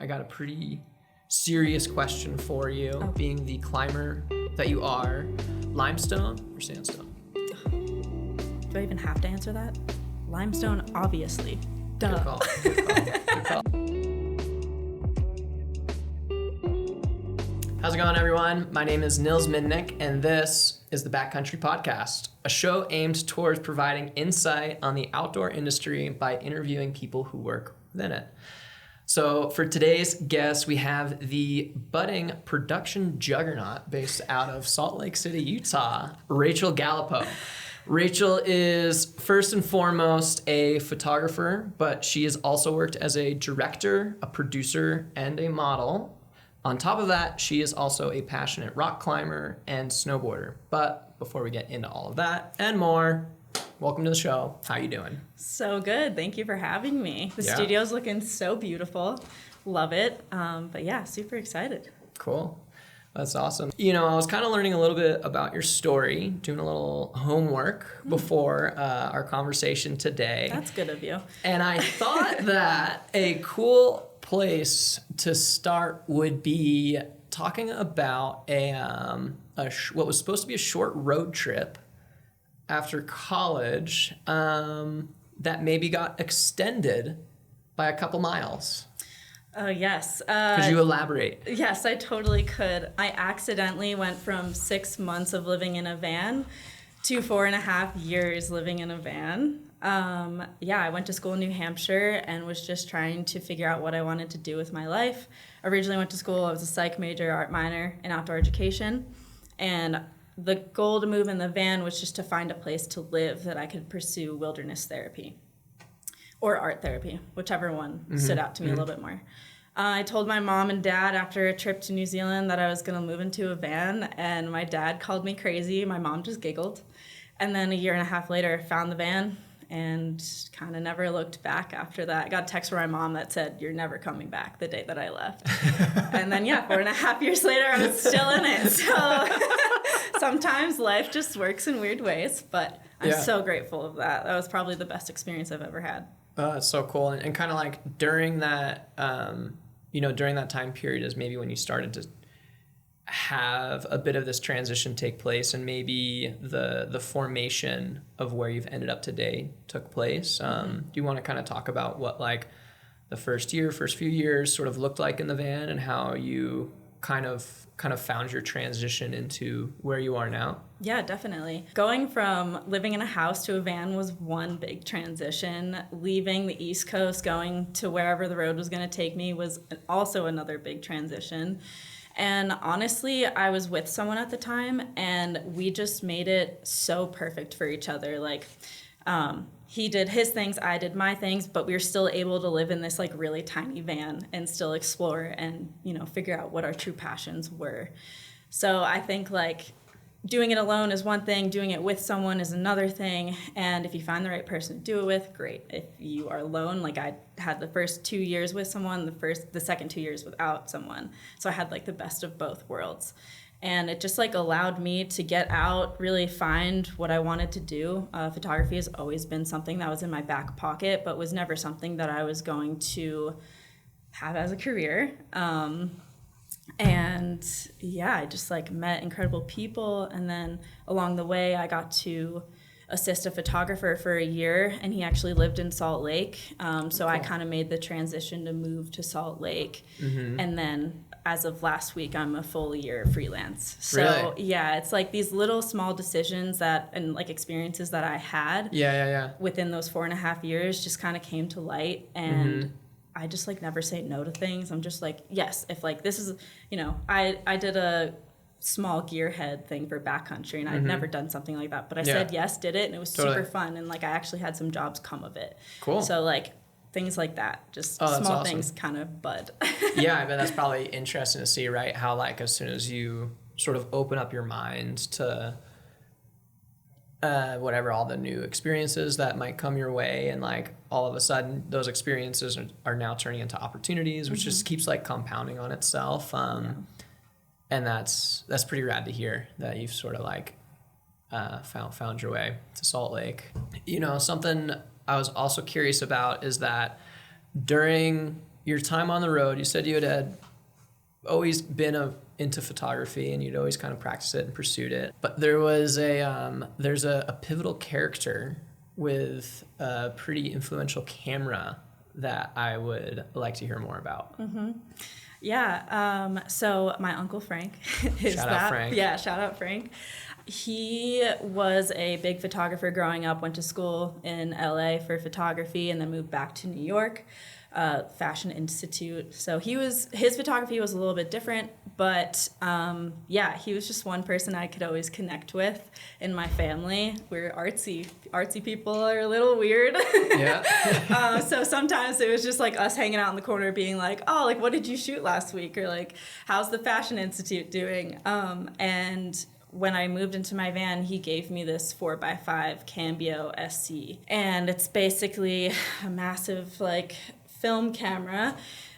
I got a pretty serious question for you, being the climber that you are. Limestone or sandstone? Do I even have to answer that? Limestone, obviously. Duh. Good call. Good call. How's it going, everyone? My name is Nils Midnick, and this is the Backcountry podcast, a show aimed towards providing insight on the outdoor industry by interviewing people who work within it. So for today's guest, we have the budding production juggernaut based out of Salt Lake City, Utah, Rachael Galipo. Rachael is first and foremost a photographer, but she has also worked as a director, a producer, and a model. On top of that, she is also a passionate rock climber and snowboarder. But before we get into all of that and more, welcome to the show. How you doing? So good. Thank you for having me. The studio's looking so beautiful. Love it. But yeah, super excited. Cool. That's awesome. You know, I was kind of learning a little bit about your story, doing a little homework before our conversation today. That's good of you. And I thought that a cool place to start would be talking about what was supposed to be a short road trip after college that maybe got extended by a couple miles. Oh, yes. Could you elaborate? Yes, I totally could. I accidentally went from 6 months of living in a van to 4.5 years living in a van. I went to school in New Hampshire and was just trying to figure out what I wanted to do with my life. Originally went to school, I was a psych major, art minor in outdoor education. And the goal to move in the van was just to find a place to live that I could pursue wilderness therapy or art therapy, whichever one stood out to me a little bit more. I told my mom and dad after a trip to New Zealand that I was going to move into a van, and my dad called me crazy. My mom just giggled. And then a year and a half later, found the van and kind of never looked back after that. I got a text from my mom that said, "You're never coming back," the day that I left. And then, 4.5 years later, I was still in it. So sometimes life just works in weird ways, but I'm so grateful of that. That was probably the best experience I've ever had. It's so cool. And kind of like during that, during that time period is maybe when you started to have a bit of this transition take place, and maybe the formation of where you've ended up today took place. Do you want to kind of talk about what like the first few years sort of looked like in the van, and how you kind of found your transition into where you are now? Yeah, definitely. Going from living in a house to a van was one big transition. Leaving the East Coast, going to wherever the road was going to take me was also another big transition. And honestly, I was with someone at the time, and we just made it so perfect for each other. Like, he did his things, I did my things, but we were still able to live in this like really tiny van and still explore and, figure out what our true passions were. So I think like doing it alone is one thing, doing it with someone is another thing. And if you find the right person to do it with, great. If you are alone, like I had the first 2 years with someone, the second 2 years without someone. So I had like the best of both worlds. And it just like allowed me to get out, really find what I wanted to do. Photography has always been something that was in my back pocket, but was never something that I was going to have as a career. I just like met incredible people. And then along the way, I got to assist a photographer for a year, and he actually lived in Salt Lake. So I kind of made the transition to move to Salt Lake. And then as of last week, I'm a full year freelance. So really? Yeah, it's like these little small decisions and like experiences that I had within those 4.5 years just kind of came to light. And I just like never say no to things. I'm just like, yes, if like this is, I did a small gearhead thing for Backcountry, and I'd never done something like that, but I said yes, did it, and it was super fun, and like I actually had some jobs come of it. Cool. So like things like that, just small awesome. Things kind of bud. Yeah, I mean that's probably interesting to see, right? How like as soon as you sort of open up your mind to whatever, all the new experiences that might come your way, and like all of a sudden those experiences are now turning into opportunities, which just keeps like compounding on itself. And that's pretty rad to hear that you've sort of like found your way to Salt Lake. Something I was also curious about is that during your time on the road, you said you had always been into photography and you'd always kind of practiced it and pursued it. But there was there's a pivotal character with a pretty influential camera that I would like to hear more about. Mm-hmm. Yeah. So my Uncle Frank is Shout out Frank. Yeah, shout out Frank. He was a big photographer growing up, went to school in LA for photography and then moved back to New York, Fashion Institute. So his photography was a little bit different, but he was just one person I could always connect with in my family. We're artsy people are a little weird. Yeah. So sometimes it was just like us hanging out in the corner being like, oh, like, what did you shoot last week? Or like, how's the Fashion Institute doing? And when I moved into my van, he gave me this 4x5 Cambio SC. And it's basically a massive like film camera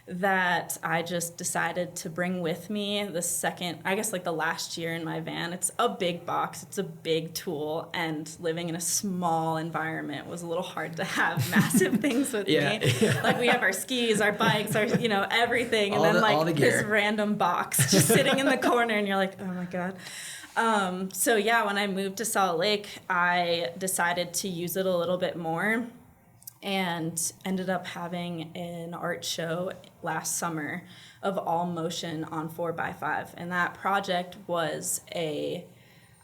that I just decided to bring with me the last year in my van. It's a big box, it's a big tool, and living in a small environment was a little hard to have massive things with me. Yeah. Like we have our skis, our bikes, our, everything, and then this random box just sitting in the corner, and you're like, oh my God. When I moved to Salt Lake, I decided to use it a little bit more and ended up having an art show last summer of all motion on 4x5. And that project was a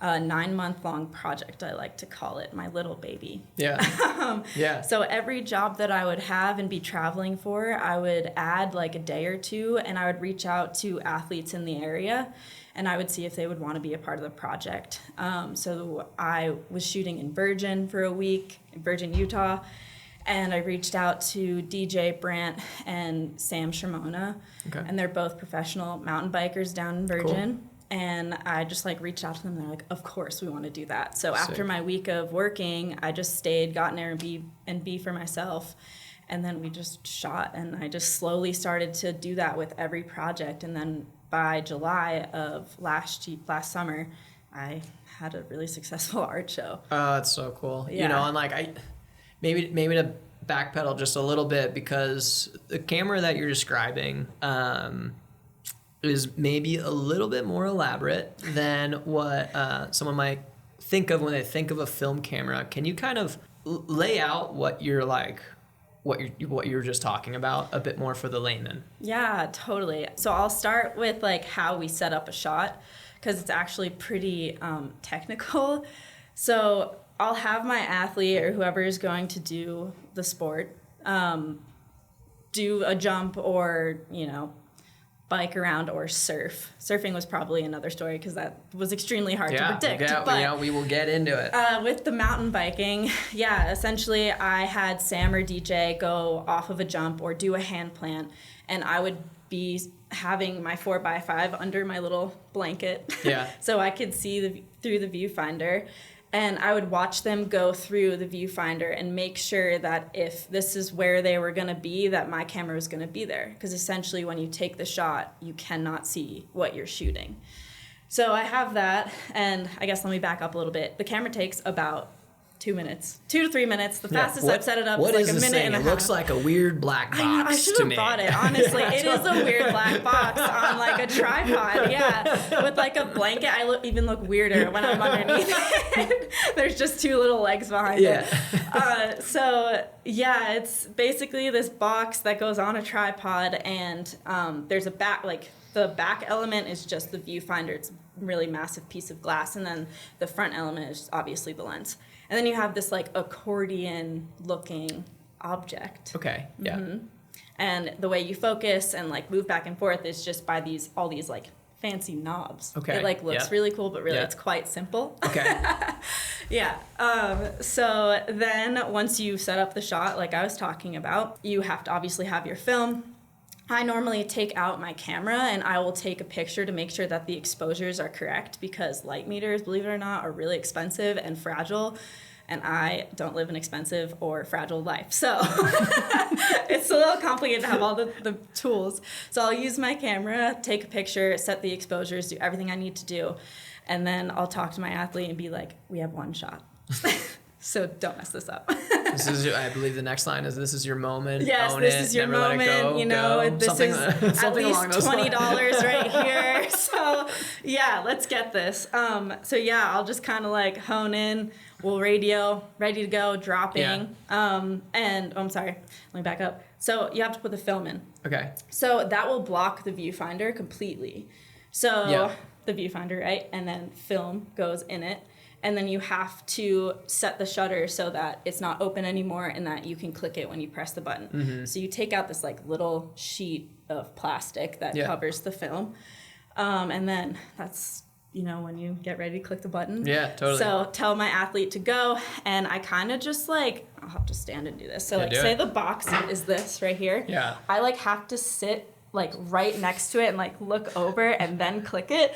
9-month-long project, I like to call it, my little baby. Yeah. Yeah. So every job that I would have and be traveling for, I would add like a day or two, and I would reach out to athletes in the area, and I would see if they would want to be a part of the project. So I was shooting in Virgin for a week, in Virgin, Utah, and I reached out to DJ Brant and Sam Shimona, and they're both professional mountain bikers down in Virgin. Cool. And I just like reached out to them, and they're like, of course we want to do that. So after my week of working, I just stayed, got an Airbnb for myself, and then we just shot, and I just slowly started to do that with every project. And then by July of last summer, I had a really successful art show. Oh, that's so cool. Yeah. And like maybe to backpedal just a little bit, because the camera that you're describing is maybe a little bit more elaborate than what someone might think of when they think of a film camera. Can you kind of lay out what you're just talking about a bit more for the layman? Yeah, totally. So I'll start with like how we set up a shot, because it's actually pretty technical. So I'll have my athlete or whoever is going to do the sport do a jump or, bike around or surf. Surfing was probably another story because that was extremely hard to predict. But we will get into it. With the mountain biking, essentially I had Sam or DJ go off of a jump or do a hand plant, and I would be having my 4x5 under my little blanket so I could see through the viewfinder. And I would watch them go through the viewfinder and make sure that if this is where they were going to be, that my camera was going to be there. Because essentially when you take the shot, you cannot see what you're shooting. So I have that, and I guess let me back up a little bit. The camera takes about 2 minutes, 2 to 3 minutes. The fastest I've set it up is like a minute and a half. It looks like a weird black box. I should have bought it, honestly. It is a weird black box on like a tripod, with like a blanket. I even look weirder when I'm underneath it. There's just 2 little legs behind it. It's basically this box that goes on a tripod, and there's a back, like the back element is just the viewfinder. It's a really massive piece of glass, and then the front element is obviously the lens. And then you have this like accordion-looking object. Okay. Yeah. Mm-hmm. And the way you focus and like move back and forth is just by all these like fancy knobs. Okay. It like looks really cool, but really it's quite simple. Okay. So then once you set up the shot, like I was talking about, you have to obviously have your film. I normally take out my camera and I will take a picture to make sure that the exposures are correct, because light meters, believe it or not, are really expensive and fragile, and I don't live an expensive or fragile life. So it's a little complicated to have all the tools. So I'll use my camera, take a picture, set the exposures, do everything I need to do, and then I'll talk to my athlete and be like, we have one shot. So don't mess this up. This is, I believe the next line is, this is your moment. Yes, own this it, is your never let it moment. go, You know, go. this Something, is something at along least those $20 lines. right here. So yeah, let's get this. So yeah, I'll just kind of like hone in. We'll radio, ready to go, dropping. And I'm sorry, let me back up. So you have to put the film in. Okay. So that will block the viewfinder completely. So the viewfinder, right? And then film goes in it. And then you have to set the shutter so that it's not open anymore and that you can click it when you press the button. Mm-hmm. So you take out this like little sheet of plastic that covers the film. And then that's, you know, when you get ready to click the button. Yeah, totally. So tell my athlete to go. And I kind of just like, I'll have to stand and do this. So like say the box is this right here. Yeah. I like have to sit like right next to it and like look over and then click it.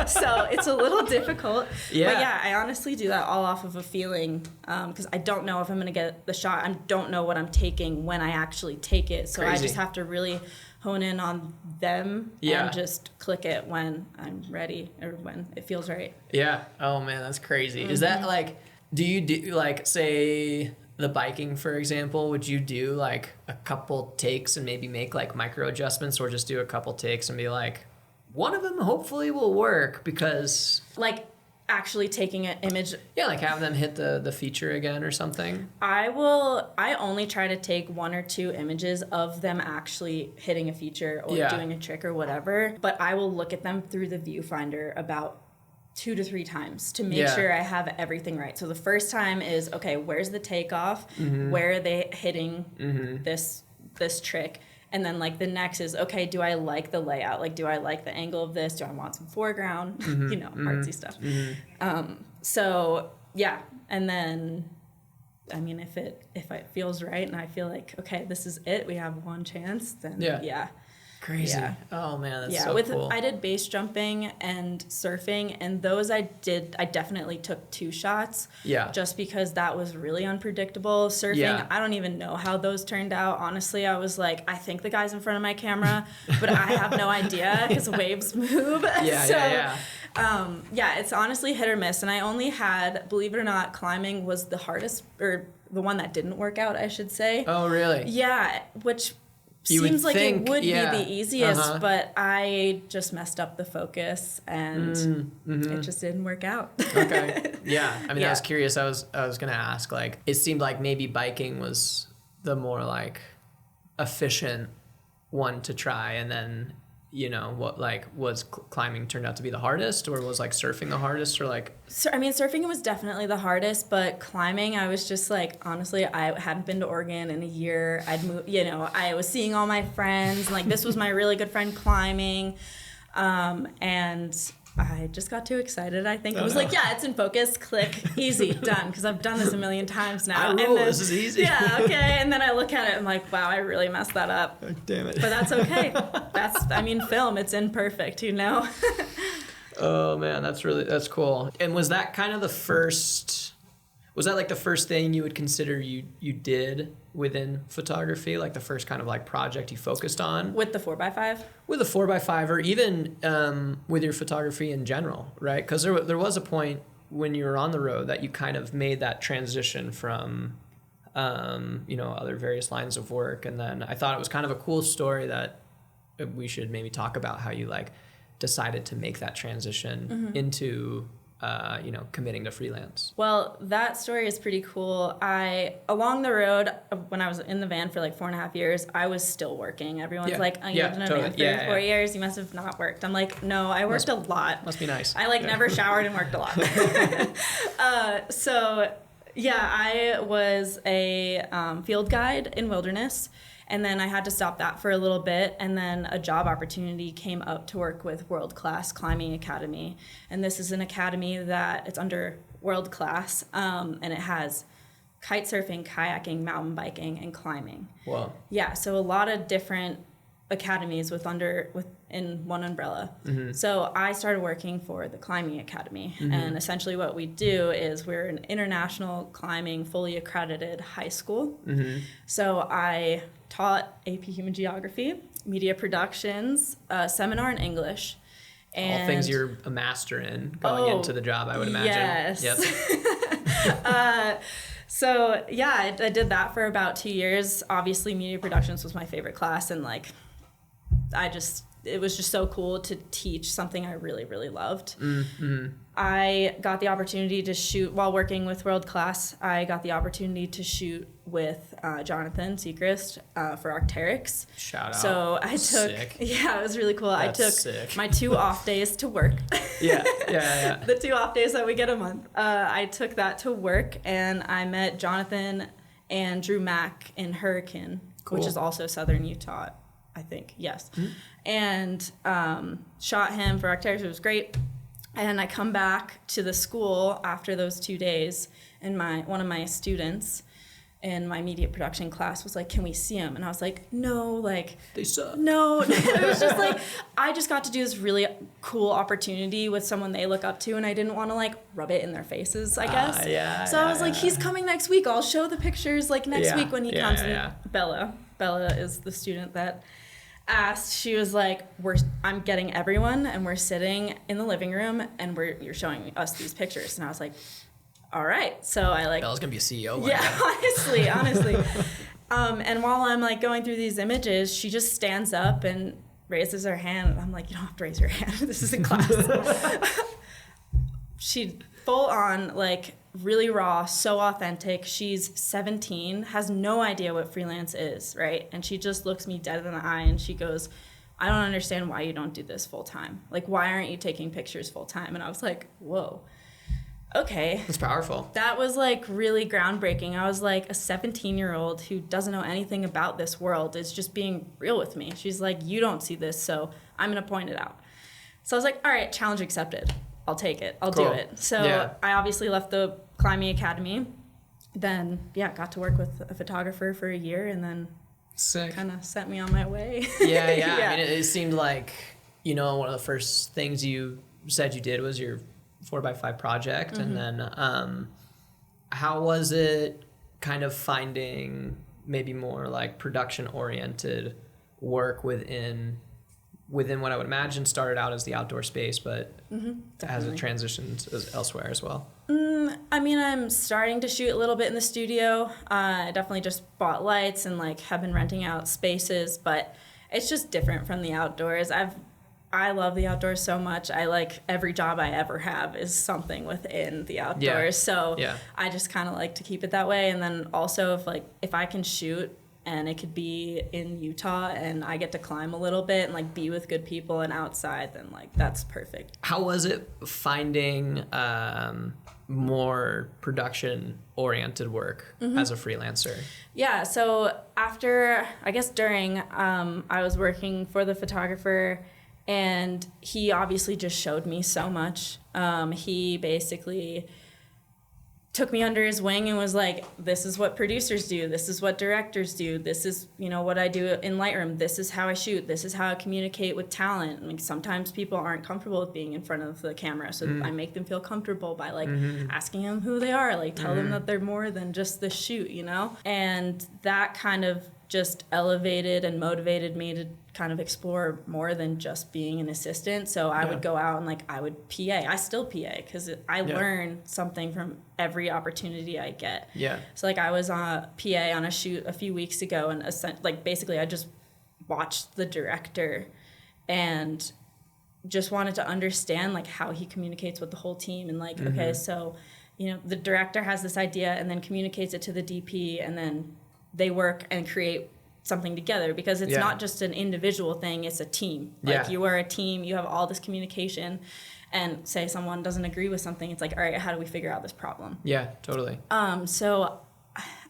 So it's a little difficult. Yeah. But yeah, I honestly do that all off of a feeling because I don't know if I'm going to get the shot. I don't know what I'm taking when I actually take it. So I just have to really hone in on them and just click it when I'm ready or when it feels right. Yeah. Oh man, that's crazy. Is that like, do you do like, say, the biking, for example, would you do like a couple takes and maybe make like micro adjustments, or just do a couple takes and be like, one of them hopefully will work because like actually taking an image? Yeah, like having them hit the feature again or something. I only try to take 1 or 2 images of them actually hitting a feature or doing a trick or whatever, but I will look at them through the viewfinder about 2 to 3 times to make sure I have everything right. So the first time is, okay, where's the takeoff? Where are they hitting this trick? And then like the next is, okay, do I like the layout? Like, do I like the angle of this? Do I want some foreground? You know, artsy stuff. So yeah. And then, I mean, if it feels right and I feel like, okay, this is it, we have one chance, then yeah. Crazy. Yeah. Oh man, that's so cool. I did base jumping and surfing, and those I definitely took 2 shots. Yeah. Just because that was really unpredictable. Surfing, I don't even know how those turned out. Honestly, I was like, I think the guy's in front of my camera, but I have no idea because waves move. It's honestly hit or miss. And I only had, believe it or not, climbing was the hardest, or the one that didn't work out, I should say. Oh, really? Yeah, which seems like it would be the easiest, but I just messed up the focus and it just didn't work out. Okay. Yeah. I mean, I was curious. I was going to ask, like, it seemed like maybe biking was the more like efficient one to try, and then, you know, what like was climbing turned out to be the hardest, or was like surfing the hardest, or like? So, I mean, surfing was definitely the hardest, but climbing, I was just like, honestly, I hadn't been to Oregon in a year. I'd moved, you know, I was seeing all my friends, and like this was my really good friend climbing, and I just got too excited. I think I was like, yeah, it's in focus, click, easy, done, because I've done this a million times now. I rule, this is easy. Yeah, okay, and then I look at it, I'm like, wow, I really messed that up. Oh, damn it. But that's okay. I mean, film, it's imperfect, you know? Oh man, that's cool. And was that kind of the first thing you would consider you did within photography, like the first kind of like project you focused on? With the 4x5? With a 4x5, or even with your photography in general, right? Because there was a point when you were on the road that you kind of made that transition from, you know, other various lines of work. And then I thought it was kind of a cool story that we should maybe talk about, how you like decided to make that transition into you know, committing to freelance. Well, that story is pretty cool. Along the road, when I was in the van for like 4.5 years, I was still working. Everyone's like, oh, you've been in a van for 4 years, you must have not worked. I'm like, no, I worked a lot. Must be nice. I like never showered and worked a lot. I was a field guide in wilderness. And then I had to stop that for a little bit, and then a job opportunity came up to work with World Class Climbing Academy. And this is an academy that it's under World Class, and it has kite surfing, kayaking, mountain biking, and climbing. Wow. Yeah, so a lot of different academies in one umbrella. So I started working for the Climbing Academy, and essentially what we do is we're an international climbing fully accredited high school. So I taught AP Human Geography, media productions, seminar in English. And all things you're a master in going into the job, I would imagine. Yes. Yep. So yeah, I did that for about 2 years. Obviously, media productions was my favorite class, and like, it was just so cool to teach something I really, really loved. Mm-hmm. I got the opportunity to shoot while working with World Class. I got the opportunity to shoot with Jonathan Seacrest for Arc'teryx. Shout out. So I took, Sick. yeah, it was really cool. That's I took sick. my 2 off days to work. Yeah. The 2 off days that we get a month. I took that to work, and I met Jonathan and Drew Mack in Hurricane, which is also Southern Utah, I think. Yes. Mm-hmm. And shot him for Arc'teryx. It was great. And I come back to the school after those 2 days, and one of my students in my media production class was like, "Can we see him?" And I was like, "No, like they suck." No, it was just like I just got to do this really cool opportunity with someone they look up to, and I didn't want to like rub it in their faces, I guess. So I was like, "He's coming next week. I'll show the pictures like next week when he comes." And Bella is the student that asked. She was like, I'm getting everyone, and we're sitting in the living room, and you're showing us these pictures. And I was like, all right. So I like, Bella's gonna be a CEO. Yeah, honestly. And while I'm like going through these images, she just stands up and raises her hand. And I'm like, you don't have to raise your hand. This is a class. She full on, like, really raw, so authentic. She's 17, has no idea what freelance is, right? And she just looks me dead in the eye and she goes, "I don't understand why you don't do this full time. Like, why aren't you taking pictures full time?" And I was like, whoa, okay. That's powerful. That was like really groundbreaking. I was like, a 17-year-old who doesn't know anything about this world is just being real with me. She's like, "You don't see this, so I'm gonna point it out." So I was like, all right, challenge accepted. I'll take it. I'll do it. So I obviously left the Climbing Academy. Then, got to work with a photographer for a year, and then kind of sent me on my way. Yeah. I mean, it seemed like, one of the first things you said you did was your 4x5 project. Mm-hmm. And then how was it kind of finding maybe more like production-oriented work within what I would imagine started out as the outdoor space, but has it transitioned elsewhere as well? I mean, I'm starting to shoot a little bit in the studio. I definitely just bought lights and like have been renting out spaces, but it's just different from the outdoors. I love the outdoors so much. I like every job I ever have is something within the outdoors. So I just kind of like to keep it that way. And then also if I can shoot and it could be in Utah and I get to climb a little bit and like be with good people and outside, then like that's perfect. How was it finding more production oriented work as a freelancer? Yeah, so during I was working for the photographer, and he obviously just showed me so much. He basically took me under his wing and was like, "This is what producers do. This is what directors do. This is, what I do in Lightroom. This is how I shoot. This is how I communicate with talent." I mean, sometimes people aren't comfortable with being in front of the camera, so I make them feel comfortable by like asking them who they are, like tell them that they're more than just the shoot, And that kind of just elevated and motivated me to kind of explore more than just being an assistant. So I would go out and like I would PA. I still PA because I learn something from every opportunity I get. Yeah. So like I was on a PA on a shoot a few weeks ago, and basically I just watched the director and just wanted to understand like how he communicates with the whole team, and like okay, so the director has this idea and then communicates it to the DP, and then they work and create something together, because it's not just an individual thing, it's a team. Like you are a team, you have all this communication, and say someone doesn't agree with something, it's like, all right, how do we figure out this problem? Yeah, totally. So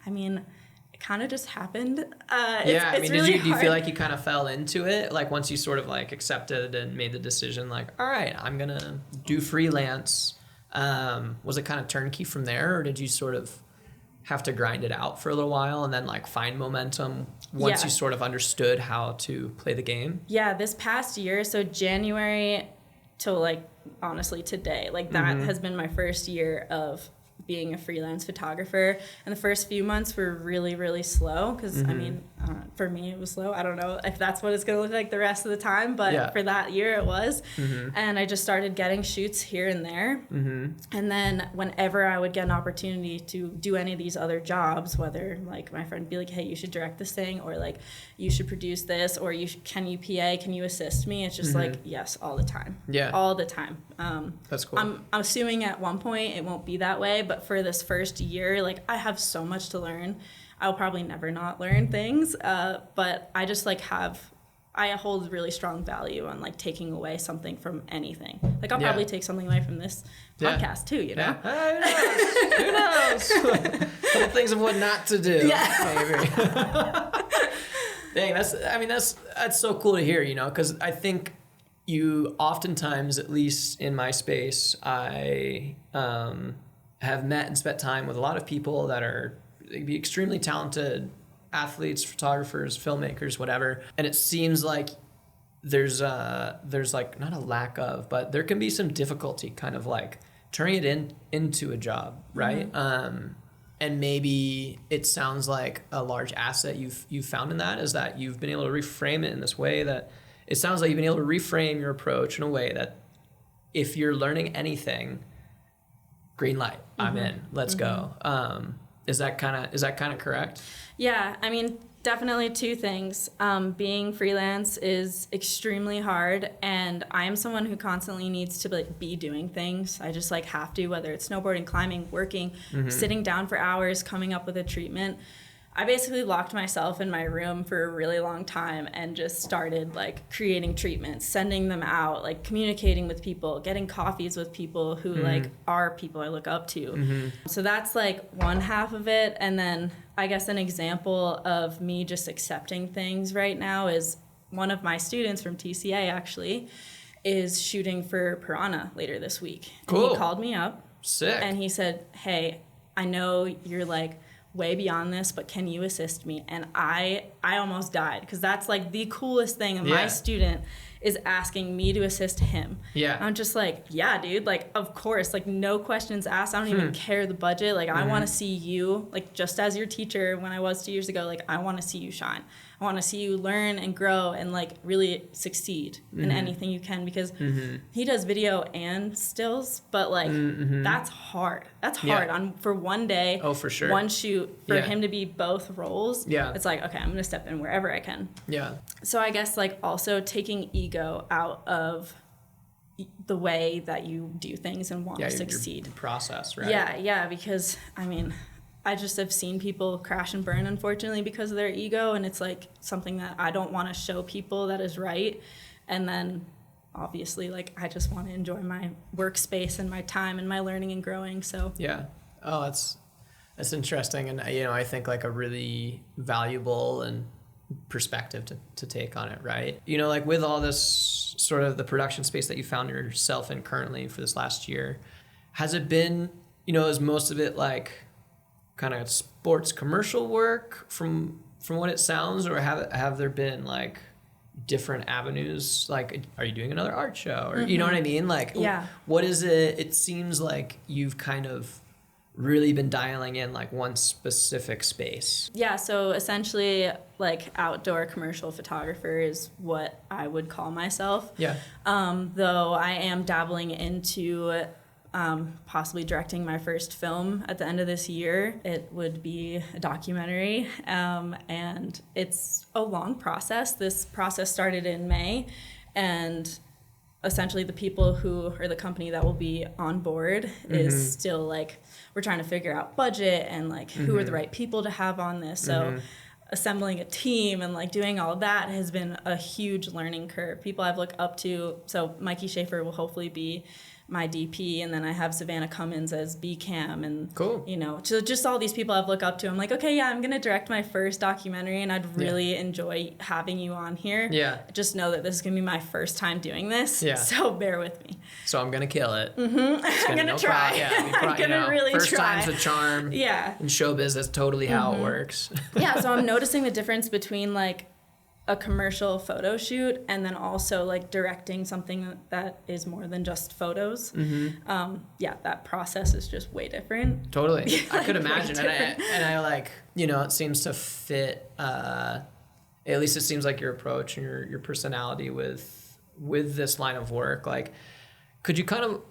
I mean, it kind of just happened. Do you feel like you kind of fell into it, like once you sort of like accepted and made the decision like, all right, I'm gonna do freelance? Was it kind of turnkey from there, or did you sort of have to grind it out for a little while and then like find momentum once you sort of understood how to play the game? Yeah, this past year, so January till like honestly today, like that has been my first year of being a freelance photographer. And the first few months were really, really slow because, I mean, for me, it was slow. I don't know if that's what it's going to look like the rest of the time, but for that year it was. And I just started getting shoots here and there. And then whenever I would get an opportunity to do any of these other jobs, whether like my friend would be like, hey, you should direct this thing, or like you should produce this, or can you PA, can you assist me? It's just like, yes, all the time. Yeah. All the time. That's cool. I'm assuming at one point it won't be that way, but for this first year, like I have so much to learn. I'll probably never not learn things, but I just like I hold really strong value on like taking away something from anything. Like I'll probably take something away from this podcast too, you know? Who knows? Couple things of what not to do. Maybe. Dang, that's so cool to hear, you know, because I think you oftentimes, at least in my space, I have met and spent time with a lot of people that they be extremely talented athletes, photographers, filmmakers, whatever. And it seems like there's like not a lack of, but there can be some difficulty kind of like turning it into a job, right? And maybe it sounds like a large asset you've found in that is that you've been able to reframe it in this way that it sounds like you've been able to reframe your approach in a way that if you're learning anything, green light, I'm in, let's go. Is that kind of correct? Yeah, I mean, definitely two things. Being freelance is extremely hard, and I am someone who constantly needs to like be doing things. I just like have to, whether it's snowboarding, climbing, working, sitting down for hours, coming up with a treatment. I basically locked myself in my room for a really long time and just started like creating treatments, sending them out, like communicating with people, getting coffees with people who like are people I look up to. So that's like one half of it. And then I guess an example of me just accepting things right now is one of my students from TCA actually is shooting for Piranha later this week. Cool. And he called me up. Sick. And he said, hey, I know you're like way beyond this, but can you assist me? And I almost died because that's like the coolest thing. And my student is asking me to assist him. Yeah. I'm just like, yeah, dude, like, of course, like no questions asked. I don't even care the budget. Like I want to see you, like just as your teacher when I was 2 years ago, like I want to see you shine. I want to see you learn and grow and like really succeed in anything you can because he does video and stills, but like that's hard. That's hard for one day. Oh, for sure. One shoot for him to be both roles. Yeah. It's like, okay, I'm going to step in wherever I can. Yeah. So I guess like also taking ego out of the way that you do things and want to succeed. Your process, right? Yeah, because I mean, I just have seen people crash and burn, unfortunately, because of their ego, and it's like something that I don't want to show people that is right. And then, obviously, like I just want to enjoy my workspace and my time and my learning and growing. So yeah, oh, that's interesting, and you know, I think like a really valuable and perspective to take on it, right? You know, like with all this sort of the production space that you found yourself in currently for this last year, has it been, you know, is most of it like kind of sports commercial work from what it sounds, or have there been like different avenues? Like, are you doing another art show, or you know what I mean? Like, what is it? It seems like you've kind of really been dialing in like one specific space. Yeah, so essentially like outdoor commercial photographer is what I would call myself. Yeah. Though I am dabbling into possibly directing my first film at the end of this year. It would be a documentary, and it's a long process. This process started in May, and essentially the people who, or the company that will be on board is still like, we're trying to figure out budget and like who are the right people to have on this. So assembling a team and like doing all that has been a huge learning curve. People I've looked up to, so Mikey Schaefer will hopefully be my DP, and then I have Savannah Cummins as B-Cam, and you know, so just all these people I've looked up to. I'm like, okay, yeah, I'm gonna direct my first documentary, and I'd really enjoy having you on here. Yeah, just know that this is gonna be my first time doing this. Yeah, so bear with me. So I'm gonna kill it. I'm gonna try. I'm gonna really first try. First time's the charm. Yeah, in showbiz, that's totally how it works. Yeah, so I'm noticing the difference between like a commercial photo shoot and then also like directing something that is more than just photos. That process is just way different. Totally. I could imagine. And I like, it seems to fit, at least it seems like your approach and your personality with this line of work. Like, could you kind of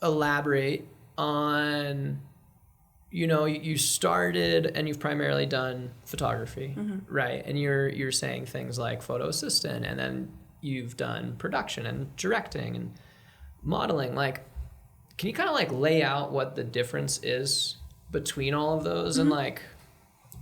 elaborate on, you started and you've primarily done photography, right? And you're saying things like photo assistant, and then you've done production and directing and modeling. Like, can you kind of like lay out what the difference is between all of those? And like,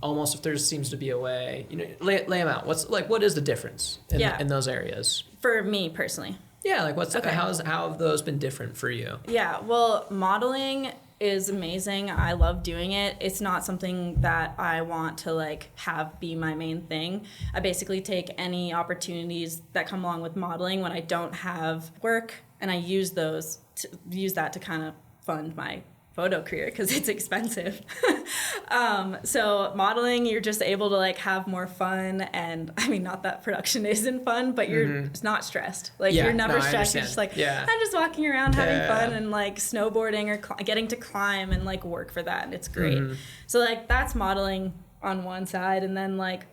almost if there seems to be a way, lay them out. What is the difference in those areas? For me personally. Yeah, like how have those been different for you? Yeah, well, modeling is amazing. I love doing it. It's not something that I want to like have be my main thing. I basically take any opportunities that come along with modeling when I don't have work, and I use that to kind of fund my photo career because it's expensive. So modeling, you're just able to like have more fun, and I mean, not that production isn't fun, but you're not stressed. Like you're never stressed. You're just like, I'm just walking around having fun and like snowboarding or getting to climb and like work for that, and it's great. So like that's modeling on one side, and then like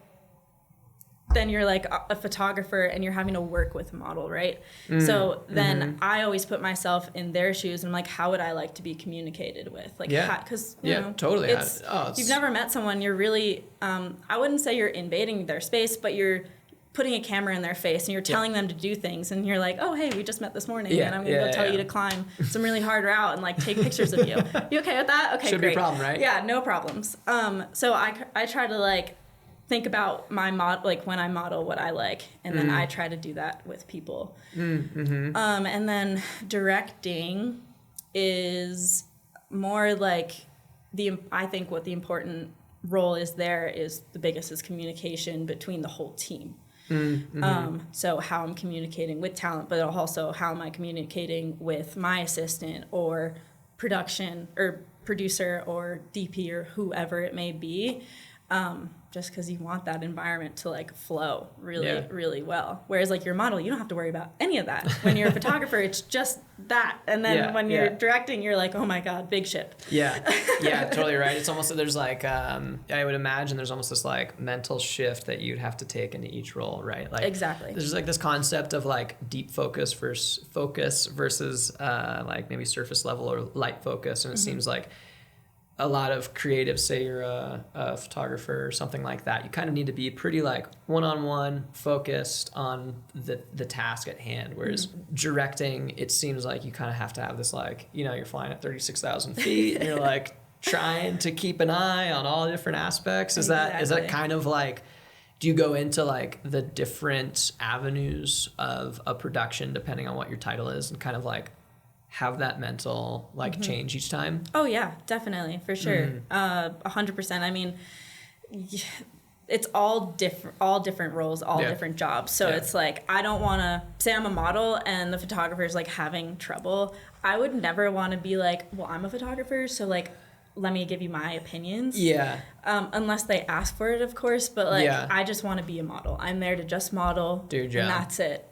then you're like a photographer and you're having to work with a model, right? So then I always put myself in their shoes, and I'm like, how would I like to be communicated with? Like, because totally. You've never met someone. You're really, I wouldn't say you're invading their space, but you're putting a camera in their face and you're telling them to do things, and you're like, oh hey, we just met this morning, and I'm gonna go tell you to climb some really hard route and like take pictures of you. You okay with that? Okay, should great. be a problem, right? Yeah, no problems. So I try to like think about my like when I model what I like, and then I try to do that with people. And then directing is more like I think what the important role is there is the biggest is communication between the whole team. So how I'm communicating with talent, but also how am I communicating with my assistant or production or producer or DP or whoever it may be. Just because you want that environment to like flow really well. Whereas like your model, you don't have to worry about any of that. When you're a photographer, it's just that. And then when you're directing, you're like, oh my God, big ship. Yeah, totally right. It's almost, there's like, I would imagine there's almost this like mental shift that you'd have to take into each role, right? Like exactly. There's like this concept of like deep focus versus like maybe surface level or light focus. And it seems like a lot of creatives, say you're a photographer or something like that, you kind of need to be pretty like one-on-one focused on the task at hand. Whereas directing, it seems like you kind of have to have this like, you're flying at 36,000 feet and you're like trying to keep an eye on all different aspects. Is that kind of like, do you go into like the different avenues of a production depending on what your title is and kind of like have that mental like change each time? Oh yeah, definitely, for sure. 100%. I mean, it's all different roles, different jobs. So it's like, I don't want to say I'm a model and the photographer is like having trouble. I would never want to be like, well, I'm a photographer, so like let me give you my opinions. Unless they ask for it, of course. But like, I just want to be a model. I'm there to just model. Do your job. And that's it.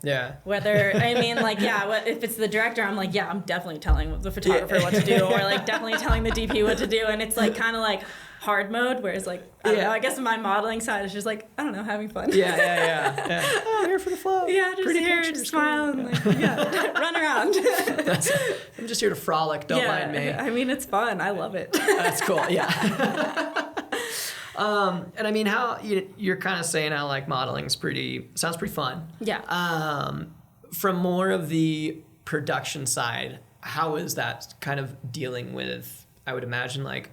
Whether, I mean, like, if it's the director, I'm like, I'm definitely telling the photographer what to do, or like definitely telling the DP what to do. And it's like kind of like hard mode, whereas like, I don't know, I guess my modeling side is just like, I don't know, having fun. Oh, here for the flow. Just pretty here, just smile, and like, run around. I'm just here to frolic, don't mind me. I mean, it's fun. I love it. That's cool, and I mean, how you're kind of saying how like modeling sounds pretty fun. From more of the production side, how is that kind of dealing with, I would imagine, like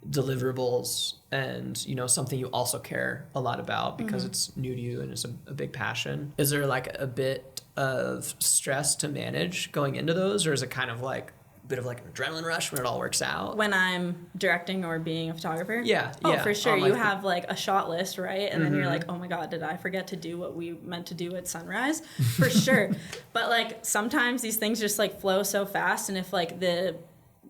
deliverables and something you also care a lot about because it's new to you and it's a big passion? Is there like a bit of stress to manage going into those, or is it kind of like a bit of like an adrenaline rush when it all works out? When I'm directing or being a photographer? For sure. Like you have like a shot list, right? And then you're like, oh my God, did I forget to do what we meant to do at sunrise? For sure. But like sometimes these things just like flow so fast, and if like the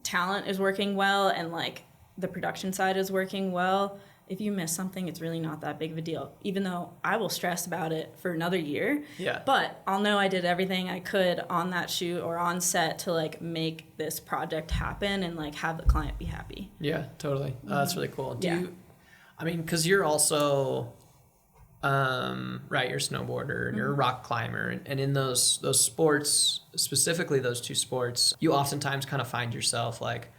talent is working well and like the production side is working well, if you miss something, it's really not that big of a deal, even though I will stress about it for another year. Yeah. But I'll know I did everything I could on that shoot or on set to like make this project happen and like have the client be happy. Yeah, totally. That's really cool. Because you're also, right, you're a snowboarder and you're a rock climber. And in those sports, specifically those two sports, you oftentimes kind of find yourself like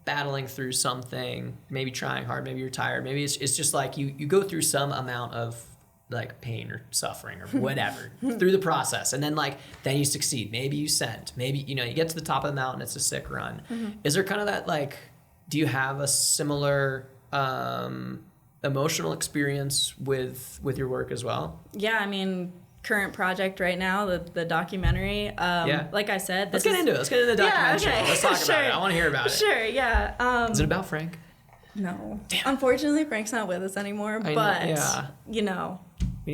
battling through something, maybe trying hard, maybe you're tired, maybe it's just like you go through some amount of like pain or suffering or whatever through the process, and then you succeed, maybe you send, maybe you get to the top of the mountain, it's a sick run. Is there kind of that, like, do you have a similar emotional experience with your work as well? Yeah, I mean, current project right now, the documentary. Like I said, let's get into the documentary. Yeah, okay. Let's talk about it. I want to hear about it. Sure, yeah. Is it about Frank? No. Damn. Unfortunately, Frank's not with us anymore, We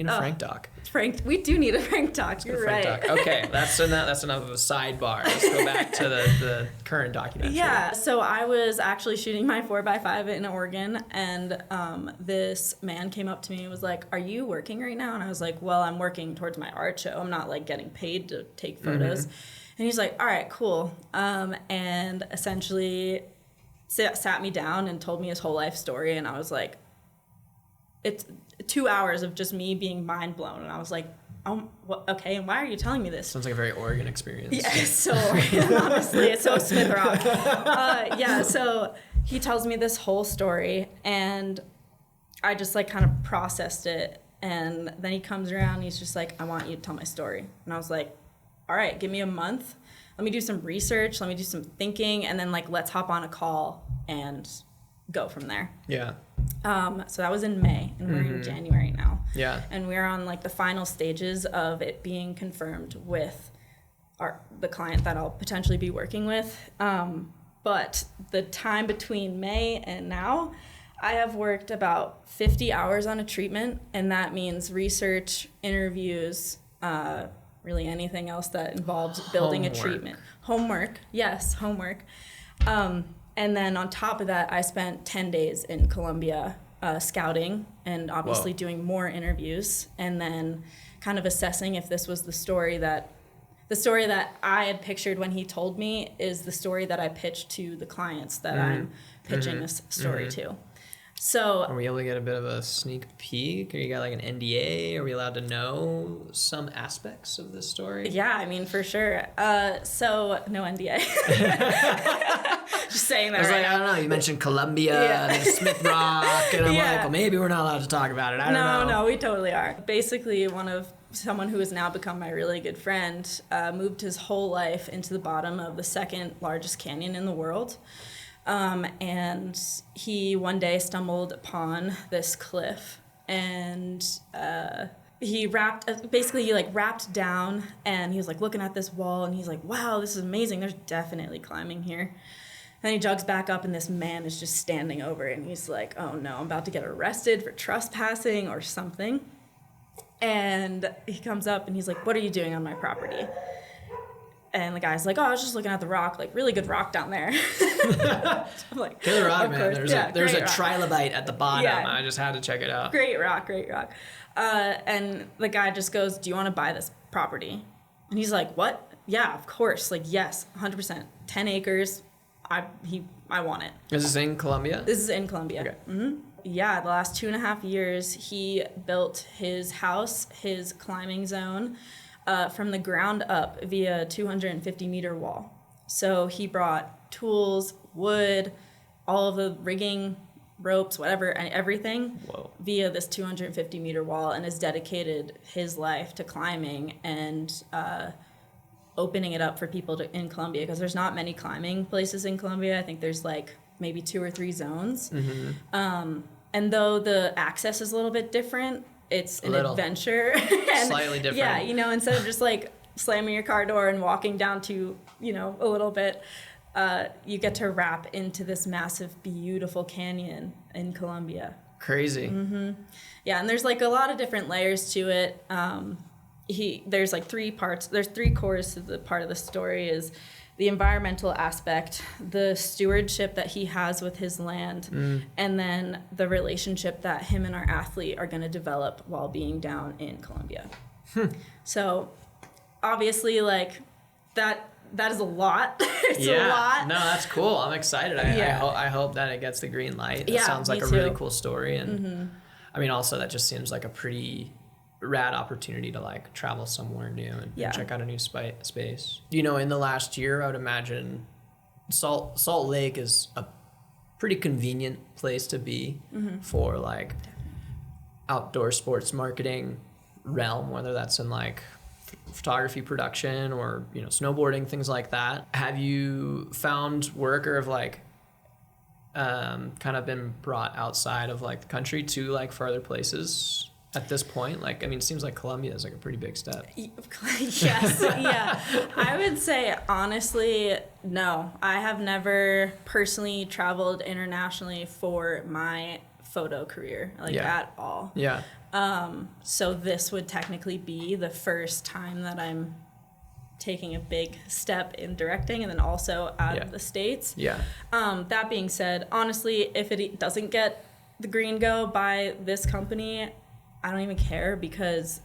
need a Frank doc. Frank, we do need a Frank doc. You're right. Doc. Okay, that's enough of a sidebar. Let's go back to the current documentary. Yeah, so I was actually shooting my 4x5 in Oregon, and this man came up to me and was like, "Are you working right now?" And I was like, "Well, I'm working towards my art show. I'm not like getting paid to take photos." And he's like, "All right, cool," and essentially sat me down and told me his whole life story, and I was like, it's 2 hours of just me being mind blown, and I was like, oh, okay, and why are you telling me this? Sounds like a very Oregon experience. Yeah, it's so Oregon, honestly. It's so Smith Rock. So he tells me this whole story, and I just like kind of processed it, and then he comes around and he's just like, I want you to tell my story. And I was like, all right, give me a month. Let me do some research. Let me do some thinking, and then like let's hop on a call and go from there. Yeah. So that was in May, and we're in January now. Yeah. And we're on like the final stages of it being confirmed with the client that I'll potentially be working with. But the time between May and now, I have worked about 50 hours on a treatment, and that means research, interviews, really anything else that involves building a treatment. Homework. Yes, homework. And then on top of that, I spent 10 days in Colombia scouting and obviously doing more interviews, and then kind of assessing if this was the story that I had pictured when he told me is the story that I pitched to the clients that I'm pitching this story to. So are we able to get a bit of a sneak peek? Or you got like an NDA? Are we allowed to know some aspects of this story? Yeah, I mean, for sure. So no NDA. Just saying that. I was right like, now. I don't know. You mentioned Colombia and Smith Rock, and I'm like, well, maybe we're not allowed to talk about it. I don't know. No, we totally are. Basically, someone who has now become my really good friend moved his whole life into the bottom of the second largest canyon in the world. And he one day stumbled upon this cliff, and he wrapped down, and he was like looking at this wall, and he's like, wow, this is amazing. There's definitely climbing here. And he jogs back up, and this man is just standing over it, and he's like, oh no, I'm about to get arrested for trespassing or something. And he comes up and he's like, what are you doing on my property? And the guy's like, oh, I was just looking at the rock, like really good rock down there. I'm like, good rock, man. There's a rock. trilobite at the bottom. Yeah. I just had to check it out. Great rock. And the guy just goes, do you want to buy this property? And he's like, what? Yeah, of course. Like, yes, 100%. 10 acres. I want it. Is this in Colombia? This is in Colombia. Okay. Mm-hmm. Yeah, the last 2.5 years, he built his house, his climbing zone, from the ground up via a 250-meter wall. So he brought tools, wood, all of the rigging, ropes, whatever, and everything via this 250-meter wall, and has dedicated his life to climbing and opening it up for people in Colombia, because there's not many climbing places in Colombia. I think there's like maybe 2 or 3 zones. Mm-hmm. And though the access is a little bit different, it's an adventure. And, slightly different. Yeah, instead of just like slamming your car door and walking down to, a little bit, you get to wrap into this massive, beautiful canyon in Colombia. Crazy. Mm-hmm. Yeah, and there's like a lot of different layers to it. there's like three parts. There's three cores to the part of the story is the environmental aspect, the stewardship that he has with his land, and then the relationship that him and our athlete are going to develop while being down in Colombia. So obviously, like, that is a lot. It's a lot. No, that's cool. I'm excited. I hope that it gets the green light. That sounds like a really cool story. And I mean, also that just seems like a pretty rad opportunity to like travel somewhere new and check out a new space. You know, in the last year, I would imagine Salt Lake is a pretty convenient place to be for like outdoor sports marketing realm, whether that's in like photography production or, you know, snowboarding, things like that. Have you found work or have like kind of been brought outside of like the country to like further places at this point? Like, I mean, it seems like Colombia is like a pretty big step. Yes, yeah. I would say, honestly, no. I have never personally traveled internationally for my photo career, like at all. Yeah. So this would technically be the first time that I'm taking a big step in directing and then also out of the States. Yeah. That being said, honestly, if it doesn't get the green go by this company, I don't even care, because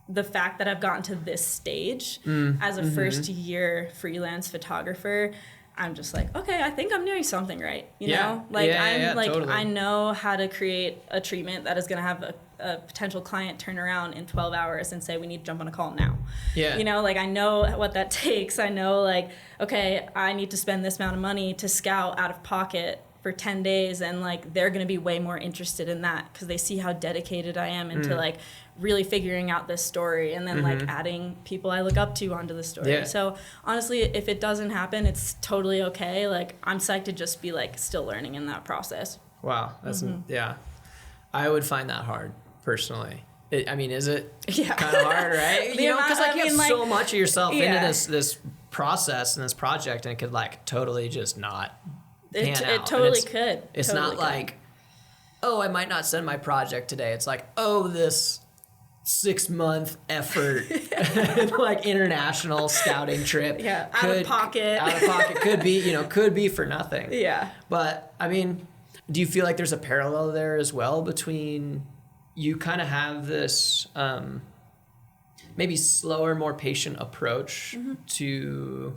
the fact that I've gotten to this stage as a first year freelance photographer, I'm just like, okay, I think I'm doing something right. You know, like totally. I know how to create a treatment that is going to have a potential client turn around in 12 hours and say, we need to jump on a call now. Yeah. You know, like I know what that takes. I know like, okay, I need to spend this amount of money to scout out of pocket for 10 days, and like they're going to be way more interested in that because they see how dedicated I am into like really figuring out this story, and then like adding people I look up to onto the story. Yeah. So honestly, if it doesn't happen, it's totally okay. Like I'm psyched to just be like still learning in that process. Wow, that's I would find that hard personally. I mean, is it kind of hard, right? You know, because like you have so much of yourself into this process and this project, and it could like totally just not. It totally could. It's not like, oh, I might not send my project today. It's like, oh, this 6-month effort, like international scouting trip. Yeah, out of pocket could be for nothing. Yeah. But I mean, do you feel like there's a parallel there as well between you kind of have this maybe slower, more patient approach to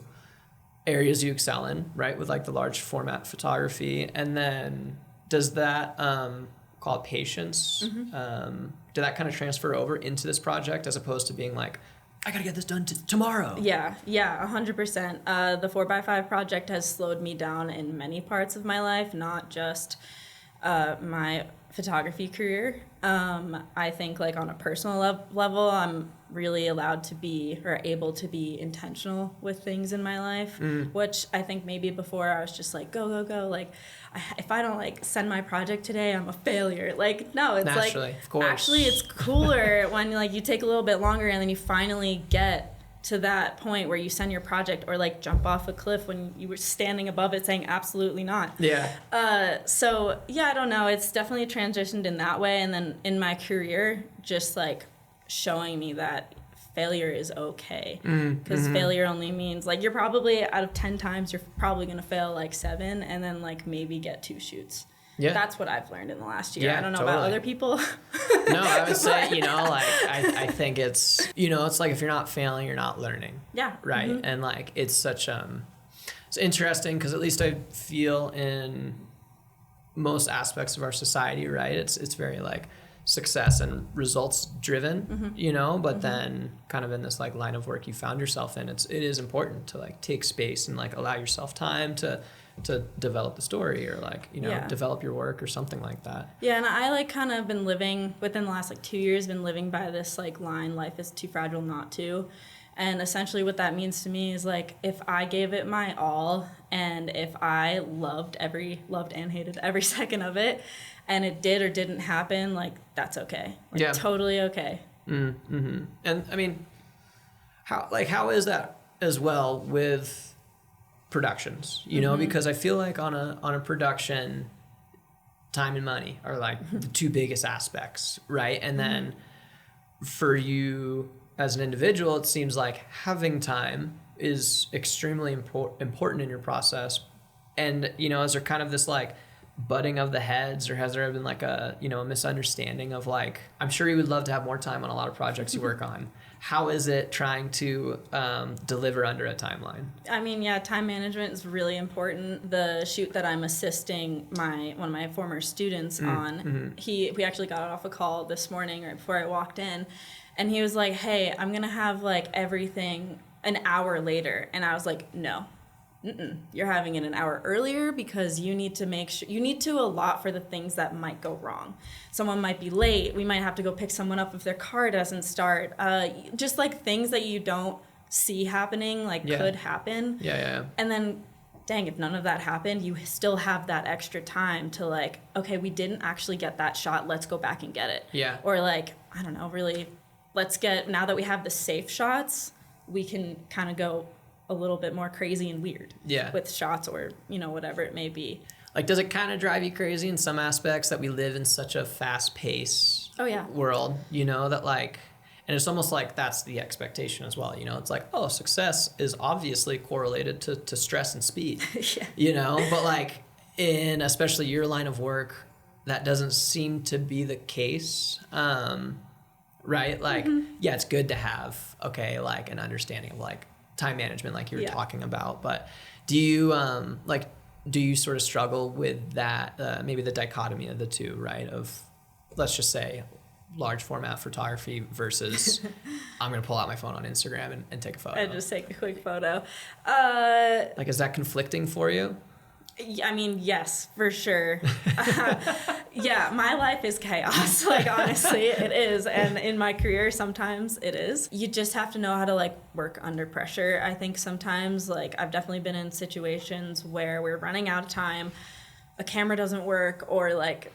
areas you excel in, right? With like the large format photography. And then does that, call it patience, did that kind of transfer over into this project as opposed to being like, I gotta get this done tomorrow? Yeah, 100%. The 4x5 project has slowed me down in many parts of my life, not just my photography career. I think like on a personal level, I'm really allowed to be or able to be intentional with things in my life, which I think maybe before I was just like, go. Like if I don't like send my project today, I'm a failure. Like, no, it's naturally, like, of course. Actually it's cooler when like you take a little bit longer and then you finally get to that point where you send your project, or like jump off a cliff when you were standing above it saying absolutely not. Yeah. So yeah, I don't know. It's definitely transitioned in that way. And then in my career, just like showing me that failure is okay. Because failure only means like you're probably out of 10 times, you're probably going to fail like 7 and then like maybe get 2 shoots. Yeah. That's what I've learned in the last year. I don't know about other people. No, I would say, you know, like, I think it's, you know, it's like if you're not failing, you're not learning. Yeah. Right. And like, it's such, it's interesting because at least I feel in most aspects of our society, right? It's very like success and results driven, you know, but then kind of in this like line of work you found yourself in, it is important to like take space and like allow yourself time to develop the story or like, you know, develop your work or something like that. Yeah, and I like kind of been living within the last like 2 years, been living by this like line, life is too fragile not to. And essentially what that means to me is like if I gave it my all and if I loved and hated every second of it and it did or didn't happen, like that's okay. Like, totally okay. And I mean, how is that as well with productions, you know, because I feel like on a production, time and money are like the two biggest aspects, right? And then for you as an individual, it seems like having time is extremely important in your process. And, you know, is there kind of this like butting of the heads, or has there been like a, you know, a misunderstanding of like, I'm sure you would love to have more time on a lot of projects you work on. How is it trying to deliver under a timeline? I mean, yeah, time management is really important. The shoot that I'm assisting one of my former students on, we actually got off a call this morning right before I walked in, and he was like, hey, I'm going to have like everything an hour later. And I was like, no. You're having it an hour earlier, because you need to make sure you need to allot for the things that might go wrong. Someone might be late. We might have to go pick someone up if their car doesn't start. Just like things that you don't see happening, like could happen. Yeah. And then, dang, if none of that happened, you still have that extra time to like, okay, we didn't actually get that shot. Let's go back and get it. Yeah. Or like, I don't know, really, now that we have the safe shots, we can kind of go a little bit more crazy and weird with shots, or, you know, whatever it may be. Like, does it kind of drive you crazy in some aspects that we live in such a fast-paced world, you know, that like, and it's almost like that's the expectation as well, you know, it's like, oh, success is obviously correlated to stress and speed, you know, but like in especially your line of work, that doesn't seem to be the case, right? Like, yeah, it's good to have, like an understanding of like time management, like you were talking about, but do you do you sort of struggle with that, maybe the dichotomy of the two, right, of, let's just say, large format photography versus I'm going to pull out my phone on Instagram and take a photo. And just take a quick photo. Like, is that conflicting for you? I mean, yes, for sure. Yeah, my life is chaos. Like, honestly, it is. And in my career, sometimes it is. You just have to know how to, like, work under pressure. I think sometimes, like, I've definitely been in situations where we're running out of time, a camera doesn't work, or, like,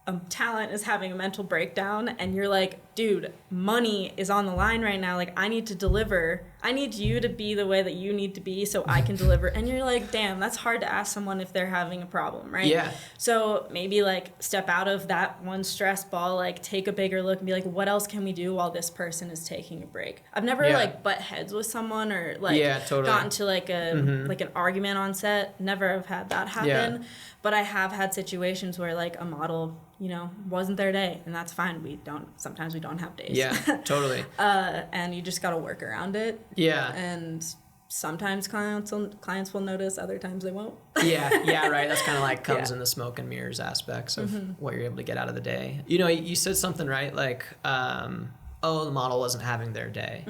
a talent is having a mental breakdown, and you're like, dude, money is on the line right now. Like, I need to deliver. I need you to be the way that you need to be so I can deliver. And you're like, damn, that's hard to ask someone if they're having a problem, right? Yeah. So maybe, like, step out of that one stress ball, like, take a bigger look and be like, what else can we do while this person is taking a break? I've never, like, butt heads with someone, or, like, gotten to, like, a like an argument on set. Never have had that happen. But I have had situations where, like, a model, you know, wasn't their day, and that's fine. Sometimes we don't have days. Yeah, totally. And you just got to work around it. Yeah. And sometimes clients will notice, other times they won't. Yeah, right. That's kind of like comes in the smoke and mirrors aspects of what you're able to get out of the day. You know, you said something, right? Like, oh, the model wasn't having their day.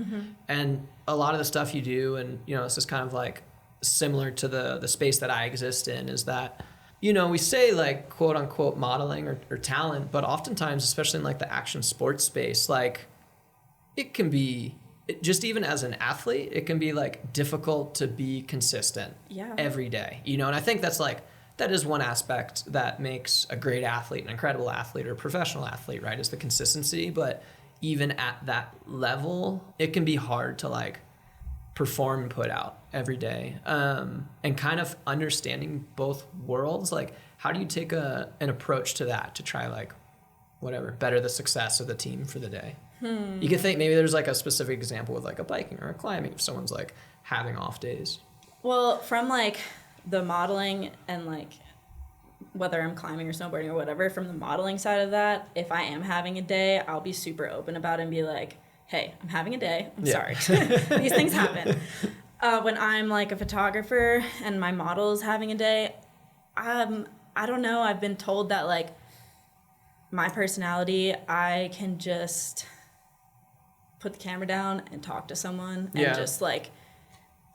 And a lot of the stuff you do, and, you know, this is kind of like similar to the space that I exist in, is that, you know, we say like quote unquote modeling or talent, but oftentimes, especially in like the action sports space, like it can be, just even as an athlete, it can be like difficult to be consistent every day, you know? And I think that is one aspect that makes a great athlete, an incredible athlete, or a professional athlete, right? Is the consistency. But even at that level, it can be hard to like perform and put out every day, and kind of understanding both worlds. Like, how do you take an approach to that to try, like, whatever, better the success of the team for the day? You could think maybe there's like a specific example with like a biking or a climbing, if someone's like having off days. Well, from like the modeling and like whether I'm climbing or snowboarding or whatever, from the modeling side of that, if I am having a day, I'll be super open about it and be like, hey, I'm having a day. I'm sorry. These things happen. When I'm like a photographer and my model is having a day, I don't know. I've been told that like my personality, I can just put the camera down and talk to someone and just like,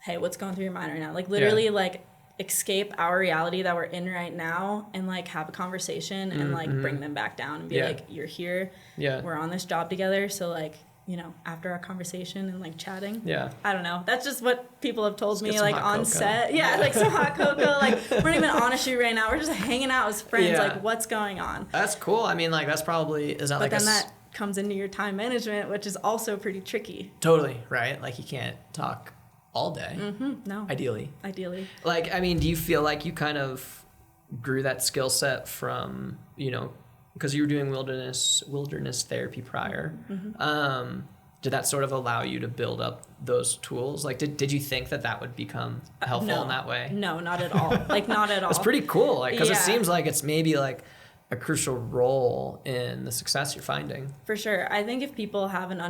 hey, what's going through your mind right now? Like literally like escape our reality that we're in right now and like have a conversation and like bring them back down and be like, you're here. Yeah. We're on this job together. So like, you know, after our conversation and like chatting. Yeah. I don't know. That's just what people have told me, like on set. Yeah, like some hot cocoa. Like, we're not even on a shoot right now. We're just hanging out as friends. Like, what's going on? That's cool. I mean, like, that's probably, is that but like then that comes into your time management, which is also pretty tricky. Totally, right? Like, you can't talk all day. No. Ideally. Like, I mean, do you feel like you kind of grew that skill set from, you know, because you were doing wilderness therapy prior. Did that sort of allow you to build up those tools? Like, did you think that would become helpful in that way? No, not at all. Like, not at all. It's pretty cool, like, because it seems like it's maybe like a crucial role in the success you're finding. For sure. I think if people have an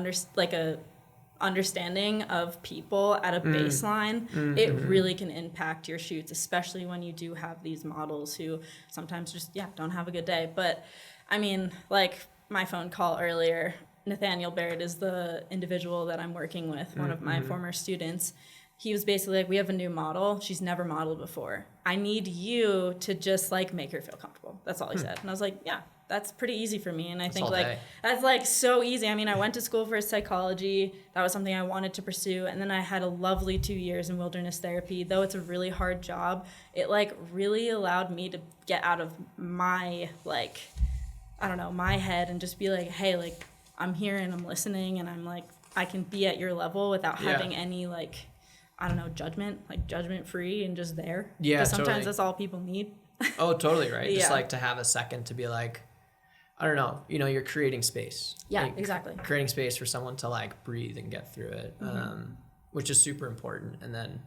understanding of people at a baseline, it really can impact your shoots, especially when you do have these models who sometimes just, don't have a good day. But, I mean, like my phone call earlier, Nathaniel Barrett is the individual that I'm working with, one of my former students. He was basically like, we have a new model. She's never modeled before. I need you to just like make her feel comfortable. That's all he said. And I was like, yeah, that's pretty easy for me. And I think like, that's like so easy. I mean, I went to school for psychology. That was something I wanted to pursue. And then I had a lovely 2 years in wilderness therapy. Though it's a really hard job, it like really allowed me to get out of my, like, I don't know, my head and just be like, hey, like, I'm here and I'm listening and I'm like, I can be at your level without having any like, I don't know, judgment free and just there. Yeah, because sometimes that's all people need. Oh, totally, right? Just like to have a second to be like, I don't know, you're creating space. Yeah, like, exactly. Creating space for someone to like breathe and get through it, which is super important. And then,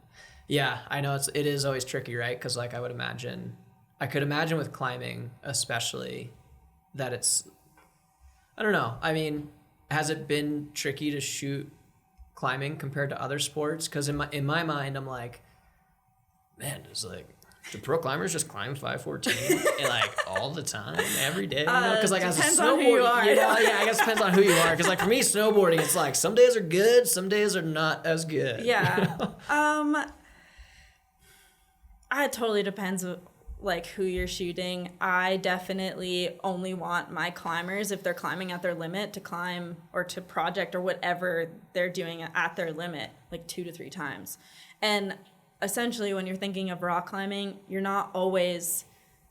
I know it is always tricky, right? Because like I could imagine with climbing especially that it's, I don't know. I mean, has it been tricky to shoot climbing compared to other sports? Because in my mind, I'm like, man, do pro climbers just climb 514 like all the time, every day? Because like as a snowboarder, I guess it depends on who you are. Because like for me, snowboarding, it's like some days are good, some days are not as good. Yeah. It totally depends like who you're shooting. I definitely only want my climbers, if they're climbing at their limit, to climb or to project or whatever they're doing at their limit like 2 to 3 times. And essentially when you're thinking of rock climbing, you're not always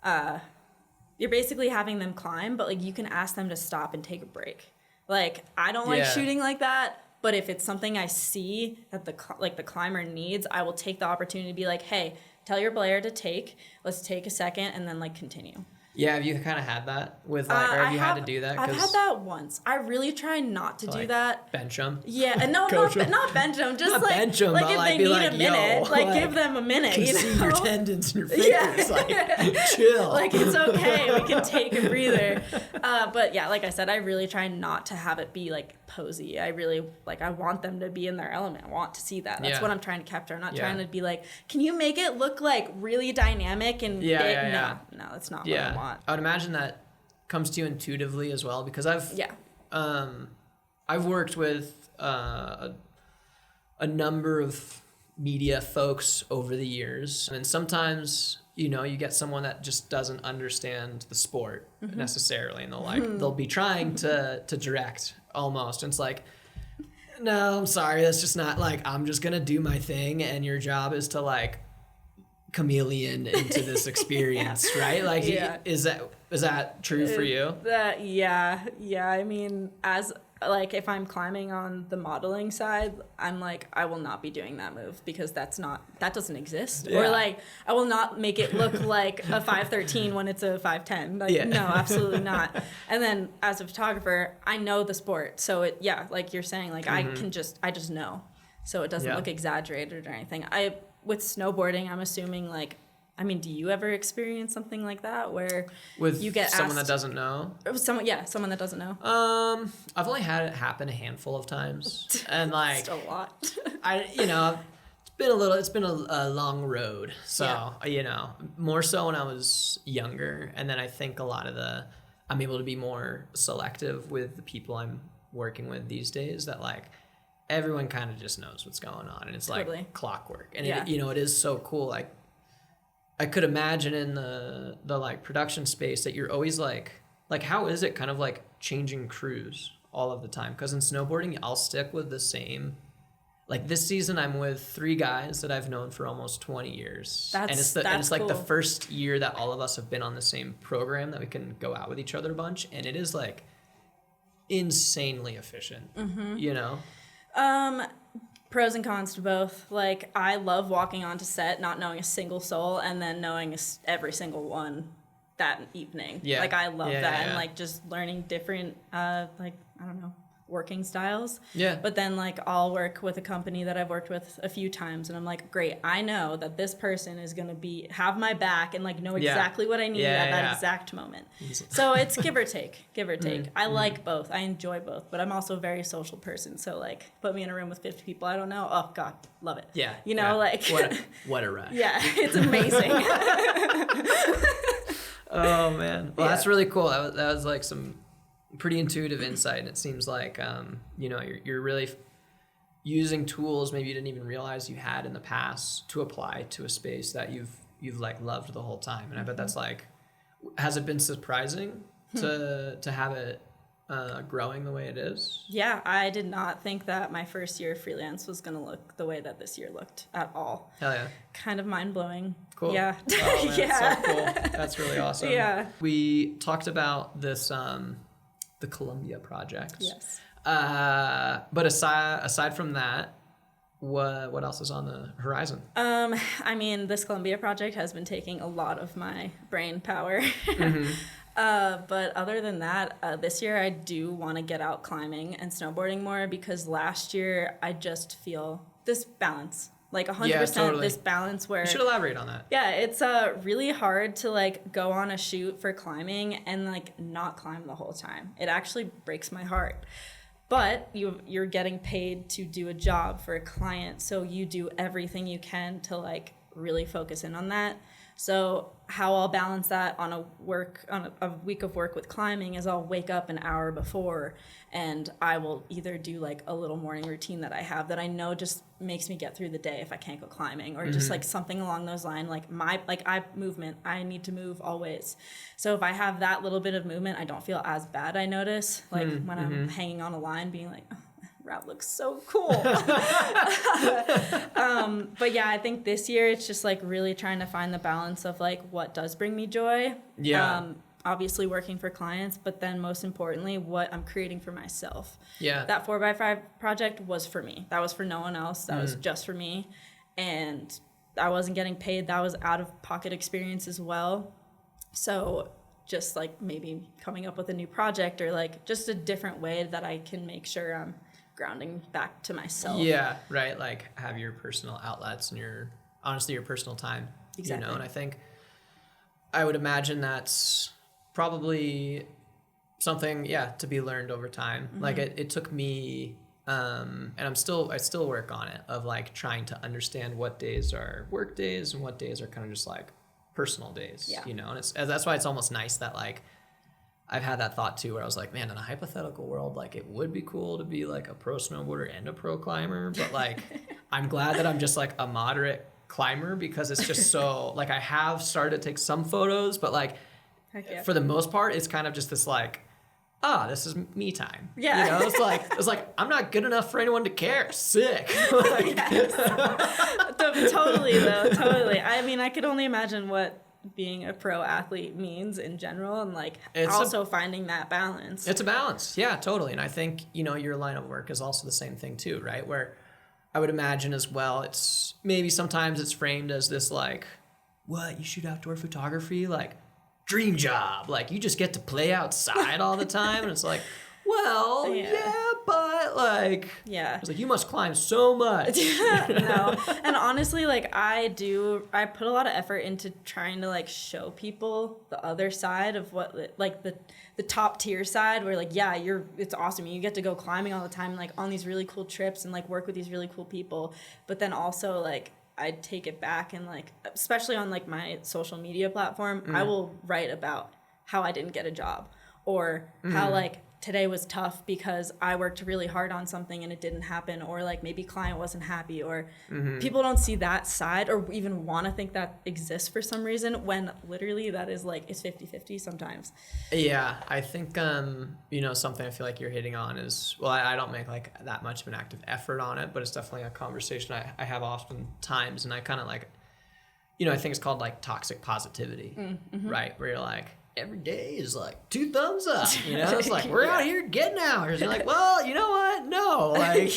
you're basically having them climb, but like you can ask them to stop and take a break. Like I don't like shooting like that, but if it's something I see that the climber needs, I will take the opportunity to be like, hey, tell your player to let's take a second and then like continue. Yeah, have you kind of had that with like, or have you had to do that? I've had that once. I really try not to do that. Bench them? Yeah, and no, not bench them. Just not like, bench them, like if they need a minute, like give them a minute. Can see your tendons in your fingers. Like, chill. Like it's okay. We can take a breather. But yeah, like I said, I really try not to have it be like posy. I really I want them to be in their element. I want to see that. That's what I'm trying to capture. I'm not trying to be like, can you make it look like really dynamic and big? No, that's not what I want. I would imagine that comes to you intuitively as well, because I've worked with a number of media folks over the years, and sometimes you get someone that just doesn't understand the sport necessarily, and they'll be trying to direct almost, and it's like, no, I'm sorry, that's just not like, I'm just gonna do my thing and your job is to like chameleon into this experience, right? Like, is that true for you? I mean, as like if I'm climbing on the modeling side, I'm like, I will not be doing that move because that doesn't exist. Or like, I will not make it look like a 513 when it's a 510. Like, no, absolutely not. And then as a photographer, I know the sport, so like you're saying, like I just know, so it doesn't look exaggerated or anything. With snowboarding, I'm assuming like, I mean, do you ever experience something like that where you get someone asked, that doesn't know? Someone that doesn't know. I've only had it happen a handful of times, and like still a lot. It's been a long road. So more so when I was younger, and then I think I'm able to be more selective with the people I'm working with these days. That like everyone kind of just knows what's going on, and it's like clockwork, and it is so cool. Like I could imagine in the like production space that you're always like how is it kind of like changing crews all of the time? Because in snowboarding, I'll stick with the same. Like this season, I'm with 3 guys that I've known for almost 20 years, and it's like cool. The first year that all of us have been on the same program that we can go out with each other a bunch, and it is like insanely efficient. Pros and cons to both. Like, I love walking onto set, not knowing a single soul, and then knowing every single one that evening. Yeah. Like I love that. Yeah. And like just learning different, like, I don't know, working styles. Yeah. But then like I'll work with a company that I've worked with a few times and I'm like, great, I know that this person is going to have my back and like know exactly what I need at that exact moment. So it's give or take. I like both. I enjoy both, but I'm also a very social person. So like put me in a room with 50 people I don't know. Oh God, love it. Yeah. You know, like what a rush. Yeah, it's amazing. Oh man. Well, that's really cool. That was like some pretty intuitive insight, and it seems like you're really using tools maybe you didn't even realize you had in the past to apply to a space that you've like loved the whole time. And I bet that's like, has it been surprising to have it growing the way it is? Yeah, I did not think that my first year of freelance was going to look the way that this year looked at all. Hell yeah. Kind of mind-blowing. Cool. Yeah. Oh, man, that's so cool. That's really awesome. Yeah. We talked about this the Columbia project. Yes. But aside from that, what else is on the horizon? I mean, this Columbia project has been taking a lot of my brain power. But other than that, this year I do want to get out climbing and snowboarding more, because last year I just feel this balance. Like 100% totally. This balance where... You should elaborate on that. Yeah, it's really hard to like go on a shoot for climbing and like not climb the whole time. It actually breaks my heart. But you're getting paid to do a job for a client, so you do everything you can to like really focus in on that. So how I'll balance that on a week of work with climbing is I'll wake up an hour before and I will either do like a little morning routine that I have that I know just makes me get through the day if I can't go climbing, or just like something along those lines. Like movement, I need to move always. So if I have that little bit of movement, I don't feel as bad, I notice. Like when I'm hanging on a line being like, oh, route looks so cool. But yeah, I think this year it's just like really trying to find the balance of like what does bring me joy. Yeah. Obviously working for clients, but then most importantly, what I'm creating for myself. Yeah. That 4x5 project was for me. That was for no one else. That was just for me. And I wasn't getting paid. That was out of pocket experience as well. So just like maybe coming up with a new project or like just a different way that I can make sure I'm grounding back to myself. Yeah, right. Like have your personal outlets and your personal time. Exactly. And I think I would imagine that's probably something, to be learned over time. Like it took me, and I still work on it, of like trying to understand what days are work days and what days are kind of just like personal days, and that's why it's almost nice that like I've had that thought too, where I was like, man, in a hypothetical world, like it would be cool to be like a pro snowboarder and a pro climber, but like I'm glad that I'm just like a moderate climber, because it's just so like I have started to take some photos, but like for the most part, it's kind of just this like, this is me time. Yeah. It's like I'm not good enough for anyone to care. Sick. Like, Totally though. Totally. I mean, I could only imagine what being a pro athlete means in general, and like finding that balance. It's a balance. Yeah, totally. And I think, your line of work is also the same thing too, right? Where I would imagine as well, it's maybe sometimes it's framed as this like, what, you shoot outdoor photography? Like, dream job. Like, you just get to play outside all the time. And it's like, well, but like, it's like, you must climb so much. No. And honestly, like I put a lot of effort into trying to like show people the other side of what, like the top tier side, where like, it's awesome. You get to go climbing all the time, like on these really cool trips and like work with these really cool people. But then also like, I take it back and like, especially on like my social media platform, I will write about how I didn't get a job, or how like today was tough because I worked really hard on something and it didn't happen, or like maybe client wasn't happy, or people don't see that side or even want to think that exists for some reason, when literally that is like, it's 50-50 sometimes. Yeah, I think, something I feel like you're hitting on is, well, I don't make like that much of an active effort on it, but it's definitely a conversation I have oftentimes, and I kind of like, I think it's called like toxic positivity, right? Where you're like, every day is like 2 thumbs up. You know, it's like, we're out here getting hours. You're like, well, you know what? No. Like,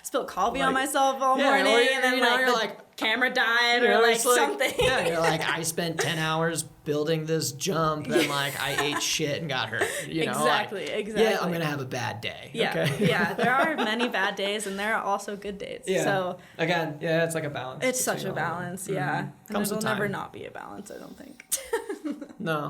Spilled coffee on myself all morning, and then you're like camera died or like something. You're like, I spent 10 hours building this jump, and like I ate shit and got hurt. You know, exactly. Yeah, I'm gonna have a bad day. Yeah, okay? There are many bad days, and there are also good days. Yeah. So again, it's like a balance. It's such a balance. Yeah, and Comes with it'll time. never not be a balance, I don't think. No.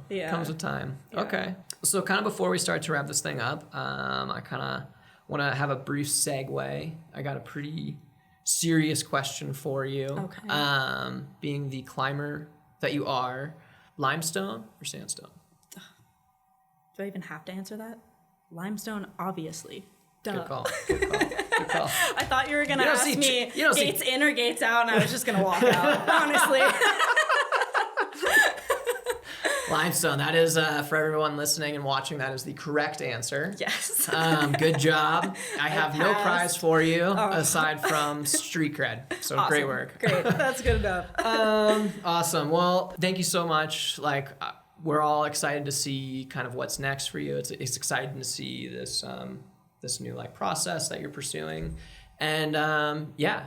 Yeah. Comes with time. Yeah. Okay. So kind of before we start to wrap this thing up, I kind of want to have a brief segue. I got a pretty serious question for you. Okay. Being the climber that you are, limestone or sandstone? Do I even have to answer that? Limestone, obviously. Duh. Good call. Good call. I thought you were going to ask me gates in or gates out, and I was just going to walk out, honestly. Limestone. That is, for everyone listening and watching, that is the correct answer. Yes. Good job. I have no prize for you aside from street cred. So awesome. Great work. Great. That's good enough. Awesome. Well, thank you so much. Like, we're all excited to see kind of what's next for you. It's exciting to see this this new like process that you're pursuing. And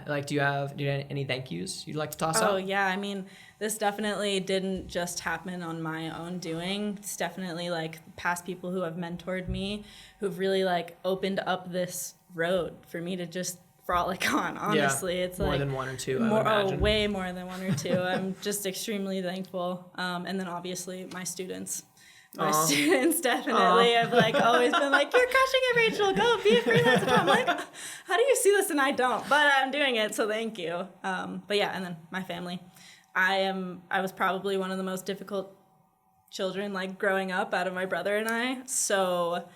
like, do you have any thank yous you'd like to toss out? Oh yeah, I mean, this definitely didn't just happen on my own doing. It's definitely like past people who have mentored me, who've really like opened up this road for me to just frolic on. Honestly, it's more like than one or two. I would imagine. Way more than one or two. I'm just extremely thankful. And then obviously my students. My students definitely have like always been like, you're crushing it, Rachel, go be a freelancer. I'm like, how do you see this? And I don't, but I'm doing it, so thank you. But yeah, and then my family. I was probably one of the most difficult children like growing up out of my brother and I. So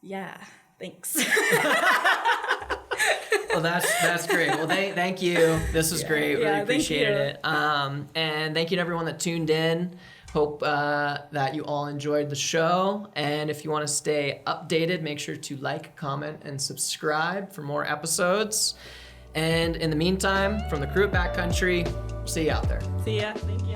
yeah, thanks. Well, that's great. Well, thank you. This was great. Really appreciated it. And thank you to everyone that tuned in. Hope that you all enjoyed the show. And if you want to stay updated, make sure to like, comment, and subscribe for more episodes. And in the meantime, from the crew at Backcountry, see you out there. See ya. Thank you.